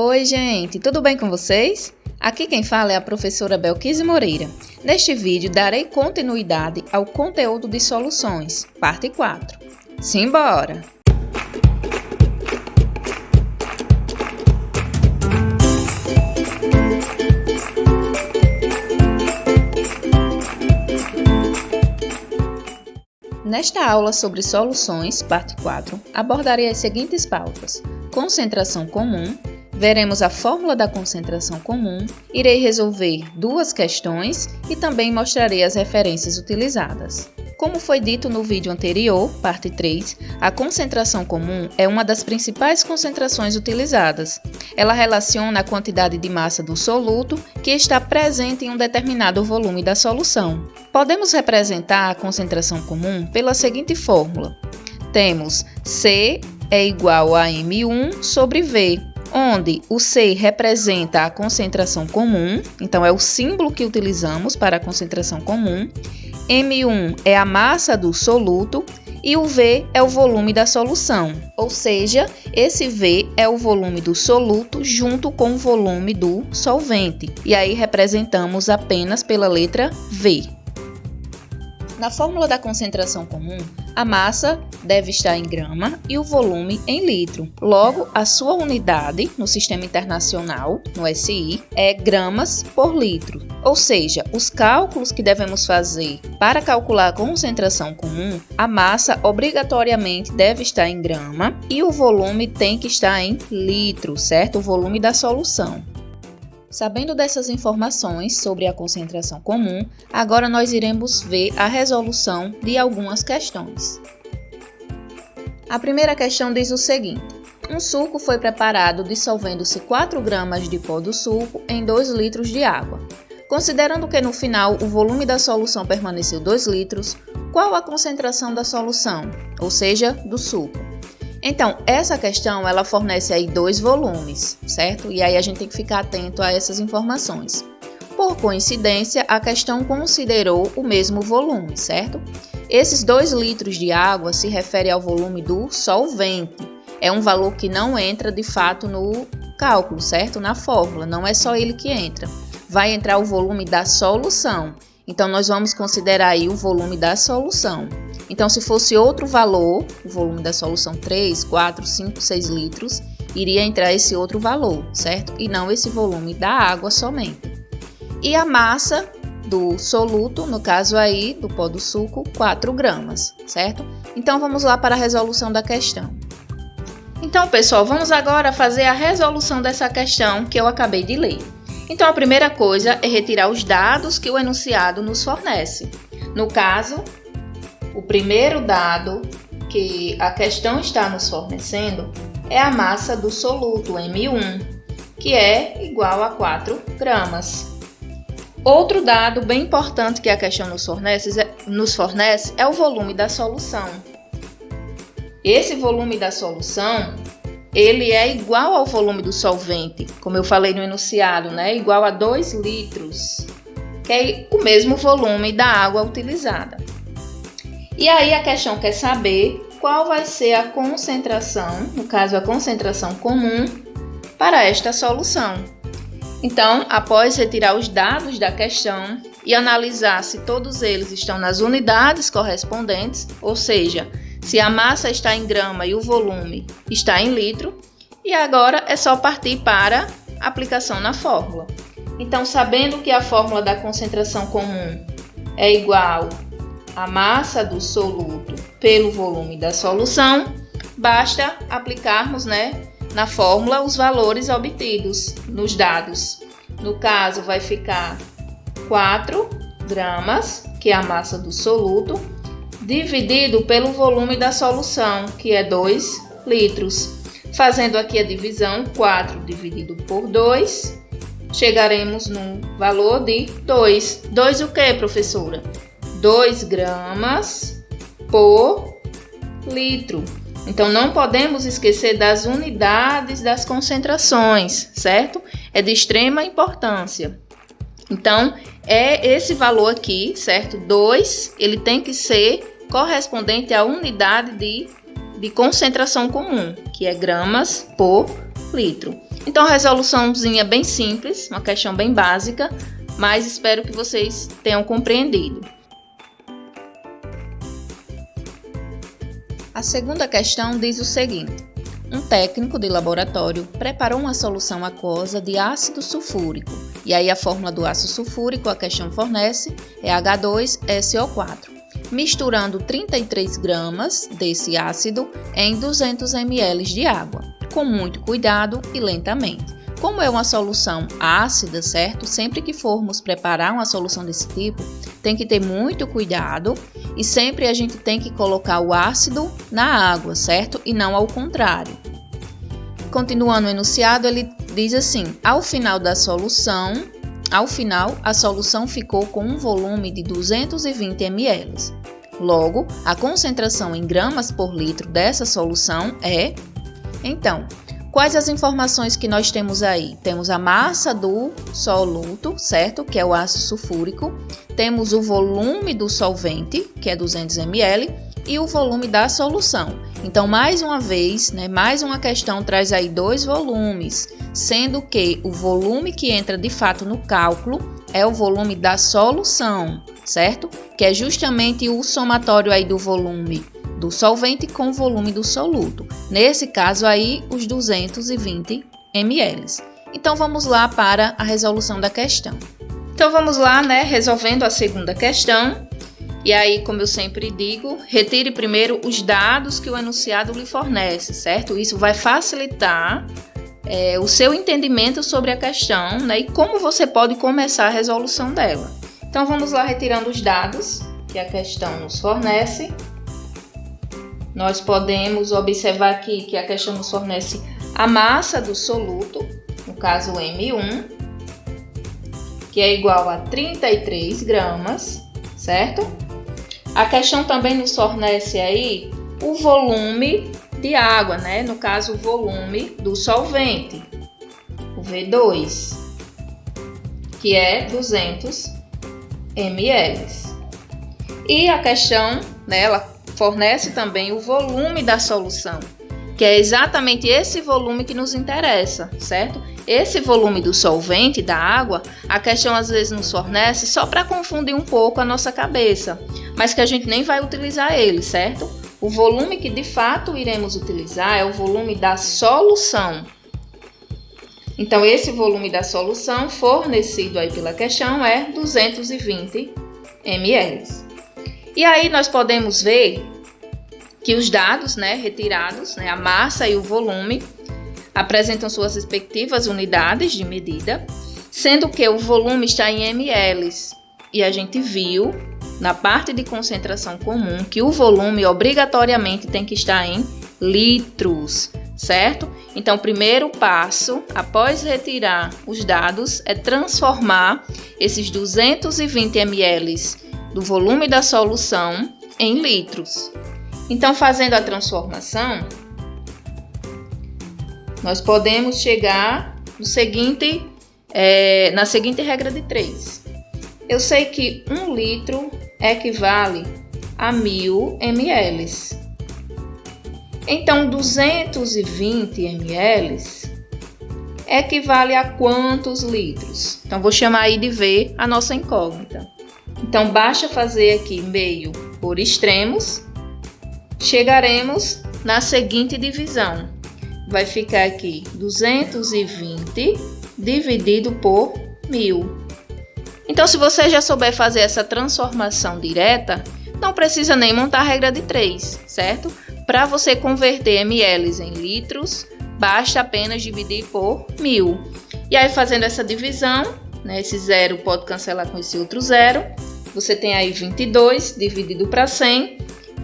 Oi, gente, tudo bem com vocês? Aqui quem fala é a professora Belkise Moreira. Neste vídeo darei continuidade ao conteúdo de soluções, parte 4. Simbora! Nesta aula sobre soluções, parte 4, abordarei as seguintes pautas: concentração comum, veremos a fórmula da concentração comum, irei resolver duas questões e também mostrarei as referências utilizadas. Como foi dito no vídeo anterior, parte 3, a concentração comum é uma das principais concentrações utilizadas. Ela relaciona a quantidade de massa do soluto que está presente em um determinado volume da solução. Podemos representar a concentração comum pela seguinte fórmula. Temos C é igual a M1 sobre V, onde o C representa a concentração comum, então é o símbolo que utilizamos para a concentração comum. M1 é a massa do soluto e o V é o volume da solução, ou seja, esse V é o volume do soluto junto com o volume do solvente, e aí representamos apenas pela letra V. Na fórmula da concentração comum, a massa deve estar em grama e o volume em litro. Logo, a sua unidade no Sistema Internacional, no SI, é gramas por litro. Ou seja, os cálculos que devemos fazer para calcular a concentração comum, a massa obrigatoriamente deve estar em grama e o volume tem que estar em litro, certo? O volume da solução. Sabendo dessas informações sobre a concentração comum, agora nós iremos ver a resolução de algumas questões. A primeira questão diz o seguinte: um suco foi preparado dissolvendo-se 4 gramas de pó do suco em 2 litros de água. Considerando que no final o volume da solução permaneceu 2 litros, qual a concentração da solução, ou seja, do suco? Então, essa questão ela fornece aí 2 volumes, certo? E aí a gente tem que ficar atento a essas informações. Por coincidência, a questão considerou o mesmo volume, certo? Esses 2 litros de água se refere ao volume do solvente. É um valor que não entra de fato no cálculo, certo? Na fórmula, não é só ele que entra. Vai entrar o volume da solução. Então, nós vamos considerar aí o volume da solução. Então, se fosse outro valor, o volume da solução 3, 4, 5, 6 litros, iria entrar esse outro valor, certo? E não esse volume da água somente. E a massa do soluto, no caso aí, do pó do suco, 4 gramas, certo? Então, vamos lá para a resolução da questão. Então, pessoal, vamos agora fazer a resolução dessa questão que eu acabei de ler. Então, a primeira coisa é retirar os dados que o enunciado nos fornece. No caso, o primeiro dado que a questão está nos fornecendo é a massa do soluto, M1, que é igual a 4 gramas. Outro dado bem importante que a questão nos fornece é o volume da solução. Esse volume da solução, ele é igual ao volume do solvente, como eu falei no enunciado, né? Igual a 2 litros, que é o mesmo volume da água utilizada. E aí a questão quer saber qual vai ser a concentração, no caso a concentração comum, para esta solução. Então, após retirar os dados da questão e analisar se todos eles estão nas unidades correspondentes, ou seja, se a massa está em grama e o volume está em litro, e agora é só partir para a aplicação na fórmula. Então, sabendo que a fórmula da concentração comum é igual a massa do soluto pelo volume da solução, basta aplicarmos, na fórmula os valores obtidos nos dados. No caso, vai ficar 4 gramas, que é a massa do soluto, dividido pelo volume da solução, que é 2 litros. Fazendo aqui a divisão, 4 dividido por 2, chegaremos no valor de 2. 2 o que, professora? 2 gramas por litro. Então, não podemos esquecer das unidades das concentrações, certo? É de extrema importância. Então, é esse valor aqui, certo? 2, ele tem que ser correspondente à unidade de concentração comum, que é gramas por litro. Então, resoluçãozinha bem simples, uma questão bem básica, mas espero que vocês tenham compreendido. A segunda questão diz o seguinte: um técnico de laboratório preparou uma solução aquosa de ácido sulfúrico. E aí a fórmula do ácido sulfúrico, a questão fornece, é H2SO4. Misturando 33 gramas desse ácido em 200 ml de água, com muito cuidado e lentamente. Como é uma solução ácida, certo? Sempre que formos preparar uma solução desse tipo, tem que ter muito cuidado e sempre a gente tem que colocar o ácido na água, certo? E não ao contrário. Continuando o enunciado, ele diz assim: ao final, a solução ficou com um volume de 220 ml. Logo, a concentração em gramas por litro dessa solução é... Então, quais as informações que nós temos aí? Temos a massa do soluto, certo? Que é o ácido sulfúrico. Temos o volume do solvente, que é 200 ml, e o volume da solução. Então, mais uma vez, mais uma questão traz aí dois volumes, sendo que o volume que entra de fato no cálculo é o volume da solução, certo? Que é justamente o somatório aí do volume do solvente com o volume do soluto. Nesse caso aí, os 220 ml. Então, vamos lá para a resolução da questão. Então, vamos lá, resolvendo a segunda questão. E aí, como eu sempre digo, retire primeiro os dados que o enunciado lhe fornece, certo? Isso vai facilitar o seu entendimento sobre a questão, e como você pode começar a resolução dela. Então, vamos lá retirando os dados que a questão nos fornece. Nós podemos observar aqui que a questão nos fornece a massa do soluto, no caso M1, que é igual a 33 gramas, certo? A questão também nos fornece aí o volume de água, no caso o volume do solvente, o V2, que é 200 ml. E a questão, ela fornece também o volume da solução, que é exatamente esse volume que nos interessa, certo? Esse volume do solvente, da água, a questão às vezes nos fornece só para confundir um pouco a nossa cabeça, mas que a gente nem vai utilizar ele, certo? O volume que de fato iremos utilizar é o volume da solução. Então, esse volume da solução fornecido aí pela questão é 220 ml. E aí nós podemos ver que os dados, retirados, a massa e o volume, apresentam suas respectivas unidades de medida, sendo que o volume está em ml. E a gente viu na parte de concentração comum que o volume obrigatoriamente tem que estar em litros, certo? Então, o primeiro passo, após retirar os dados, é transformar esses 220 ml do volume da solução em litros. Então, fazendo a transformação, nós podemos chegar no seguinte, na seguinte regra de 3. Eu sei que 1 litro equivale a 1000 ml. Então, 220 ml equivale a quantos litros? Então, vou chamar aí de V a nossa incógnita. Então, basta fazer aqui meio por extremos, chegaremos na seguinte divisão. Vai ficar aqui 220 dividido por 1000. Então, se você já souber fazer essa transformação direta, não precisa nem montar a regra de 3, certo? Para você converter ml em litros, basta apenas dividir por 1000. E aí, fazendo essa divisão, esse zero pode cancelar com esse outro zero. Você tem aí 22 dividido para 100,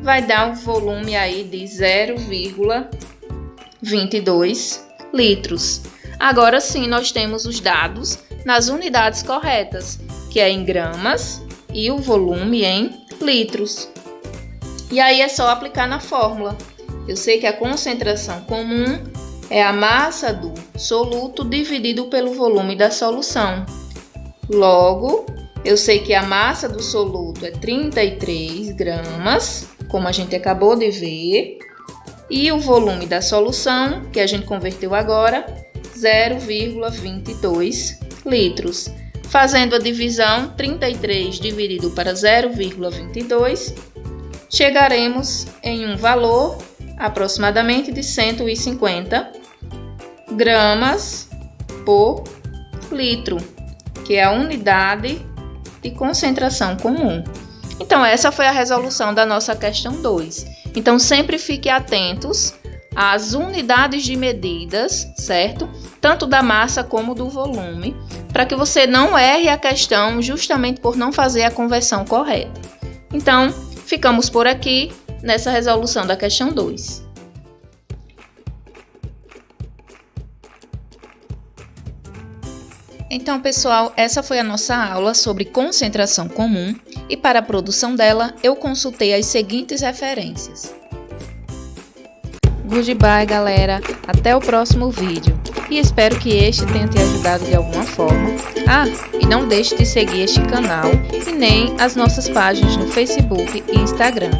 vai dar um volume aí de 0,22 litros. Agora sim, nós temos os dados nas unidades corretas, que é em gramas e o volume em litros. E aí é só aplicar na fórmula. Eu sei que a concentração comum é a massa do soluto dividido pelo volume da solução. Logo, eu sei que a massa do soluto é 33 gramas, como a gente acabou de ver, e o volume da solução, que a gente converteu agora, 0,22 litros. Fazendo a divisão, 33 dividido para 0,22, chegaremos em um valor aproximadamente de 150 gramas por litro, que é a unidade de concentração comum. Então, essa foi a resolução da nossa questão 2. Então, sempre fique atentos às unidades de medidas, certo? Tanto da massa como do volume, para que você não erre a questão justamente por não fazer a conversão correta. Então, ficamos por aqui nessa resolução da questão 2. Então, pessoal, essa foi a nossa aula sobre concentração comum e para a produção dela eu consultei as seguintes referências. Goodbye, galera! Até o próximo vídeo e espero que este tenha te ajudado de alguma forma. E não deixe de seguir este canal e nem as nossas páginas no Facebook e Instagram.